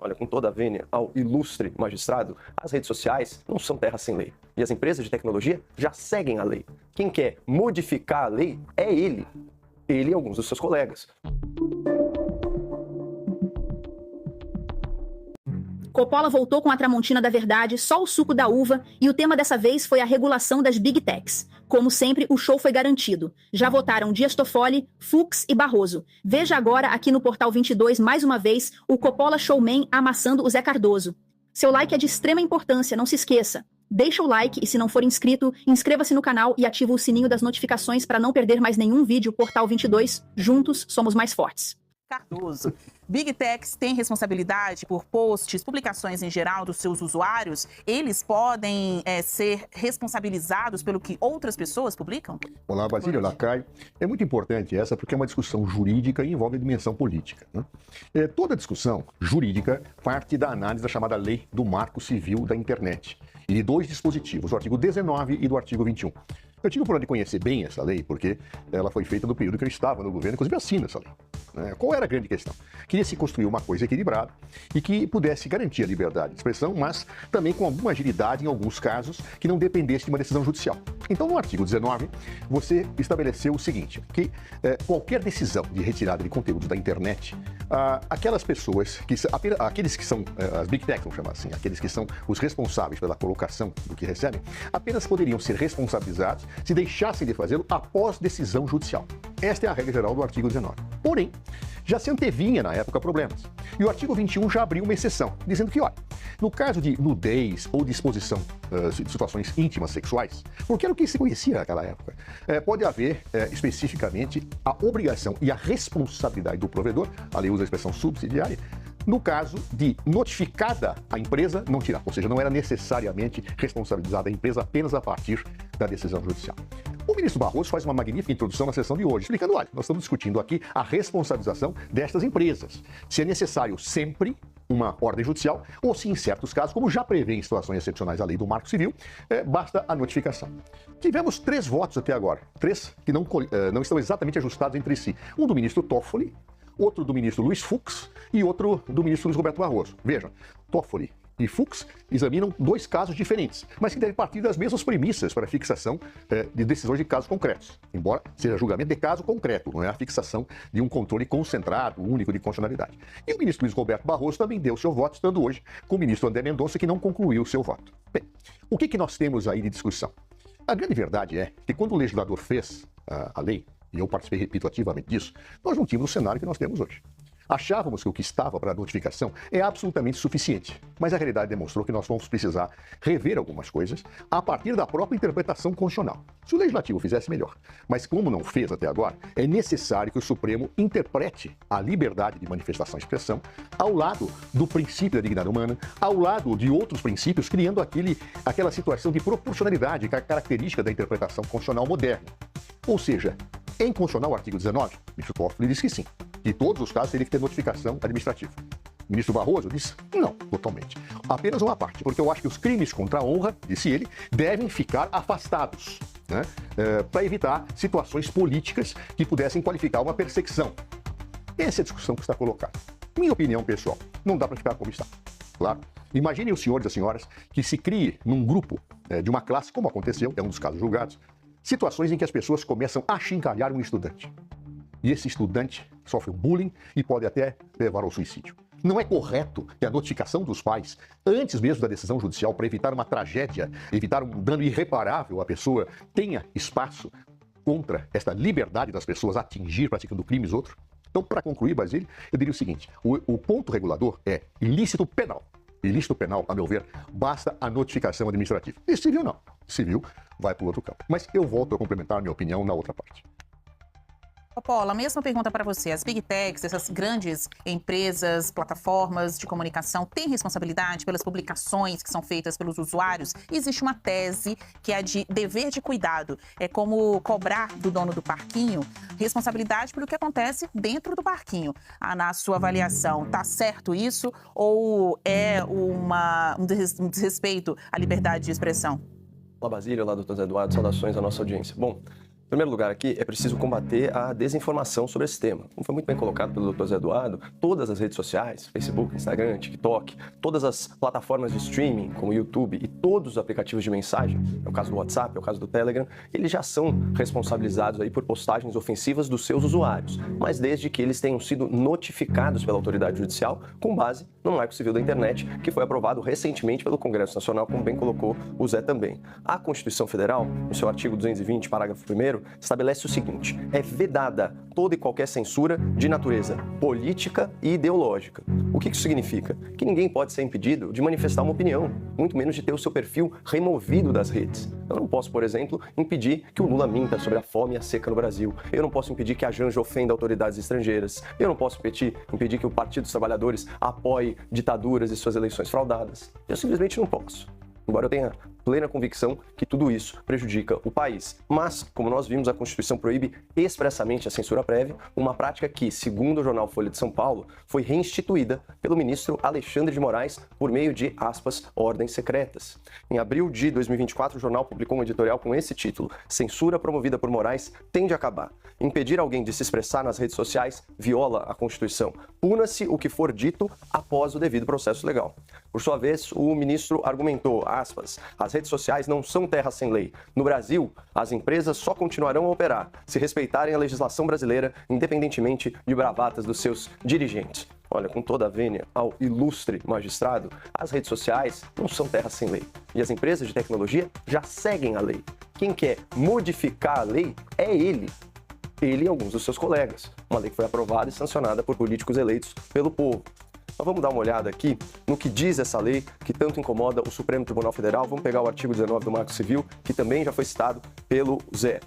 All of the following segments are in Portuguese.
olha, com toda a vênia ao ilustre magistrado, as redes sociais não são terra sem lei. E as empresas de tecnologia já seguem a lei. Quem quer modificar a lei é ele e alguns dos seus colegas. Coppola voltou com a Tramontina da verdade, só o suco da uva, e o tema dessa vez foi a regulação das Big Techs. Como sempre, o show foi garantido. Já votaram Dias Toffoli, Fux e Barroso. Veja agora, aqui no Portal 22, mais uma vez, o Coppola Showman amassando o Zé Cardoso. Seu like é de extrema importância, não se esqueça. Deixa o like e, se não for inscrito, inscreva-se no canal e ativa o sininho das notificações para não perder mais nenhum vídeo. Portal 22, juntos somos mais fortes. Cardoso. Big Techs têm responsabilidade por posts, publicações em geral dos seus usuários? Eles podem ser responsabilizados pelo que outras pessoas publicam? Olá, Basílio, olá, Caio. É muito importante essa porque é uma discussão jurídica e envolve a dimensão política, né? Toda discussão jurídica parte da análise da chamada Lei do Marco Civil da Internet e de dois dispositivos, o artigo 19 e do artigo 21. Eu tive o problema de conhecer bem essa lei, porque ela foi feita no período que eu estava no governo, inclusive assino essa lei. Qual era a grande questão? Queria se construir uma coisa equilibrada e que pudesse garantir a liberdade de expressão, mas também com alguma agilidade em alguns casos que não dependesse de uma decisão judicial. Então, no artigo 19, você estabeleceu o seguinte, que qualquer decisão de retirada de conteúdos da internet, aquelas pessoas, aqueles que são as Big Techs, vamos chamar assim, aqueles que são os responsáveis pela colocação do que recebem, apenas poderiam ser responsabilizados se deixassem de fazê-lo após decisão judicial. Esta é a regra geral do artigo 19. Porém, já se antevinha na época problemas. E o artigo 21 já abriu uma exceção, dizendo que, olha, no caso de nudez ou de exposição de situações íntimas sexuais, porque era o que se conhecia naquela época, pode haver especificamente a obrigação e a responsabilidade do provedor, a lei usa a expressão subsidiária, no caso de notificada a empresa não tirar, ou seja, não era necessariamente responsabilizada a empresa apenas a partir da decisão judicial. O ministro Barroso faz uma magnífica introdução na sessão de hoje, explicando, olha, nós estamos discutindo aqui a responsabilização destas empresas. Se é necessário sempre uma ordem judicial, ou se em certos casos, como já prevê em situações excepcionais a lei do Marco Civil, basta a notificação. Tivemos 3 votos até agora, 3 que não estão exatamente ajustados entre si. Um do ministro Toffoli, outro do ministro Luiz Fux e outro do ministro Luiz Roberto Barroso. Vejam, Toffoli e Fux examinam 2 casos diferentes, mas que devem partir das mesmas premissas para a fixação de decisões de casos concretos, embora seja julgamento de caso concreto, não é a fixação de um controle concentrado, único de constitucionalidade. E o ministro Luiz Roberto Barroso também deu seu voto, estando hoje com o ministro André Mendonça, que não concluiu o seu voto. Bem, o que nós temos aí de discussão? A grande verdade é que quando o legislador fez a lei, e eu participei, repito, ativamente disso, nós não tínhamos o cenário que nós temos hoje. Achávamos que o que estava para a notificação é absolutamente suficiente, mas a realidade demonstrou que nós vamos precisar rever algumas coisas a partir da própria interpretação constitucional. Se o Legislativo fizesse melhor, mas como não fez até agora, é necessário que o Supremo interprete a liberdade de manifestação e expressão ao lado do princípio da dignidade humana, ao lado de outros princípios, criando aquela situação de proporcionalidade que é a característica da interpretação constitucional moderna. Ou seja, em constitucional, o artigo 19, o ministro Toffoli diz que sim, que todos os casos teria que ter notificação administrativa. O ministro Barroso diz não, totalmente. Apenas uma parte, porque eu acho que os crimes contra a honra, disse ele, devem ficar afastados, né, para evitar situações políticas que pudessem qualificar uma perseguição. Essa é a discussão que está colocada. Minha opinião pessoal, não dá para ficar como está. Claro. Imaginem os senhores e as senhoras que se crie num grupo de uma classe, como aconteceu, é um dos casos julgados, situações em que as pessoas começam a achincalhar um estudante. E esse estudante sofre um bullying e pode até levar ao suicídio. Não é correto que a notificação dos pais, antes mesmo da decisão judicial, para evitar uma tragédia, evitar um dano irreparável à pessoa, tenha espaço contra esta liberdade das pessoas atingir praticando crimes outros? Então, para concluir, Basílio, eu diria o seguinte, o ponto regulador é ilícito penal. Ilícito penal, a meu ver, basta a notificação administrativa. E civil não. Civil vai para o outro campo. Mas eu volto a complementar a minha opinião na outra parte. Coppola, mesma pergunta para você. As Big Techs, essas grandes empresas, plataformas de comunicação, têm responsabilidade pelas publicações que são feitas pelos usuários? Existe uma tese que é de dever de cuidado. É como cobrar do dono do parquinho responsabilidade pelo que acontece dentro do parquinho. Na sua avaliação, está certo isso ou é um desrespeito à liberdade de expressão? Olá, Basílio, olá, doutor Zé Eduardo, saudações à nossa audiência. Bom, Em primeiro lugar aqui, é preciso combater a desinformação sobre esse tema. Como foi muito bem colocado pelo Dr. Zé Eduardo, todas as redes sociais, Facebook, Instagram, TikTok, todas as plataformas de streaming, como o YouTube e todos os aplicativos de mensagem, é o caso do WhatsApp, é o caso do Telegram, eles já são responsabilizados aí por postagens ofensivas dos seus usuários, mas desde que eles tenham sido notificados pela autoridade judicial com base no Marco Civil da Internet, que foi aprovado recentemente pelo Congresso Nacional, como bem colocou o Zé também. A Constituição Federal, no seu artigo 220, parágrafo 1º, estabelece o seguinte: é vedada toda e qualquer censura de natureza política e ideológica. O que isso significa? Que ninguém pode ser impedido de manifestar uma opinião, muito menos de ter o seu perfil removido das redes. Eu não posso, por exemplo, impedir que o Lula minta sobre a fome e a seca no Brasil. Eu não posso impedir que a Janja ofenda autoridades estrangeiras. Eu não posso impedir que o Partido dos Trabalhadores apoie ditaduras e suas eleições fraudadas. Eu simplesmente não posso. Embora eu tenha plena convicção que tudo isso prejudica o país. Mas, como nós vimos, a Constituição proíbe expressamente a censura prévia, uma prática que, segundo o jornal Folha de São Paulo, foi reinstituída pelo ministro Alexandre de Moraes por meio de, aspas, ordens secretas. Em abril de 2024, o jornal publicou um editorial com esse título: Censura promovida por Moraes tende a acabar. Impedir alguém de se expressar nas redes sociais viola a Constituição. Puna-se o que for dito após o devido processo legal. Por sua vez, o ministro argumentou, aspas, as redes sociais não são terra sem lei. No Brasil, as empresas só continuarão a operar se respeitarem a legislação brasileira, independentemente de bravatas dos seus dirigentes. Olha, com toda a vênia ao ilustre magistrado, as redes sociais não são terra sem lei. E as empresas de tecnologia já seguem a lei. Quem quer modificar a lei é ele e alguns dos seus colegas. Uma lei que foi aprovada e sancionada por políticos eleitos pelo povo. Mas vamos dar uma olhada aqui no que diz essa lei que tanto incomoda o Supremo Tribunal Federal. Vamos pegar o artigo 19 do Marco Civil, que também já foi citado pelo Zé.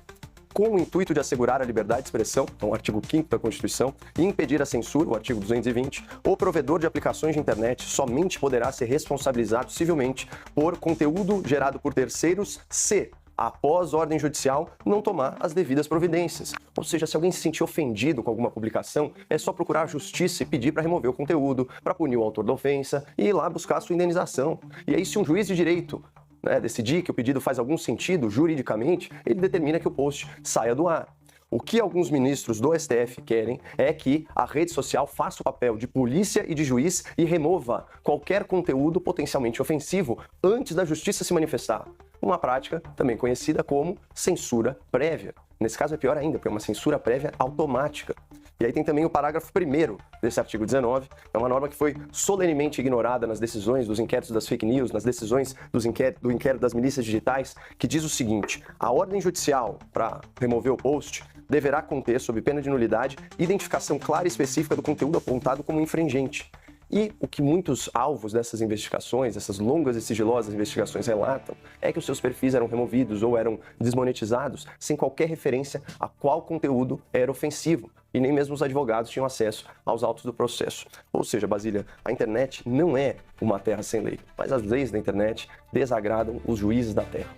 Com o intuito de assegurar a liberdade de expressão, então o artigo 5º da Constituição, e impedir a censura, o artigo 220, o provedor de aplicações de internet somente poderá ser responsabilizado civilmente por conteúdo gerado por terceiros se, após ordem judicial, não tomar as devidas providências. Ou seja, se alguém se sentir ofendido com alguma publicação, é só procurar a justiça e pedir para remover o conteúdo, para punir o autor da ofensa e ir lá buscar a sua indenização. E aí, se um juiz de direito decidir que o pedido faz algum sentido juridicamente, ele determina que o post saia do ar. O que alguns ministros do STF querem é que a rede social faça o papel de polícia e de juiz e remova qualquer conteúdo potencialmente ofensivo antes da justiça se manifestar. Uma prática também conhecida como censura prévia. Nesse caso é pior ainda, porque é uma censura prévia automática. E aí tem também o parágrafo 1º desse artigo 19, é uma norma que foi solenemente ignorada nas decisões dos inquéritos das fake news, nas decisões do inquérito das milícias digitais, que diz o seguinte: a ordem judicial para remover o post deverá conter, sob pena de nulidade, identificação clara e específica do conteúdo apontado como infringente. E o que muitos alvos dessas investigações, essas longas e sigilosas investigações relatam, é que os seus perfis eram removidos ou eram desmonetizados sem qualquer referência a qual conteúdo era ofensivo. E nem mesmo os advogados tinham acesso aos autos do processo. Ou seja, Basília, a internet não é uma terra sem lei, mas as leis da internet desagradam os juízes da terra.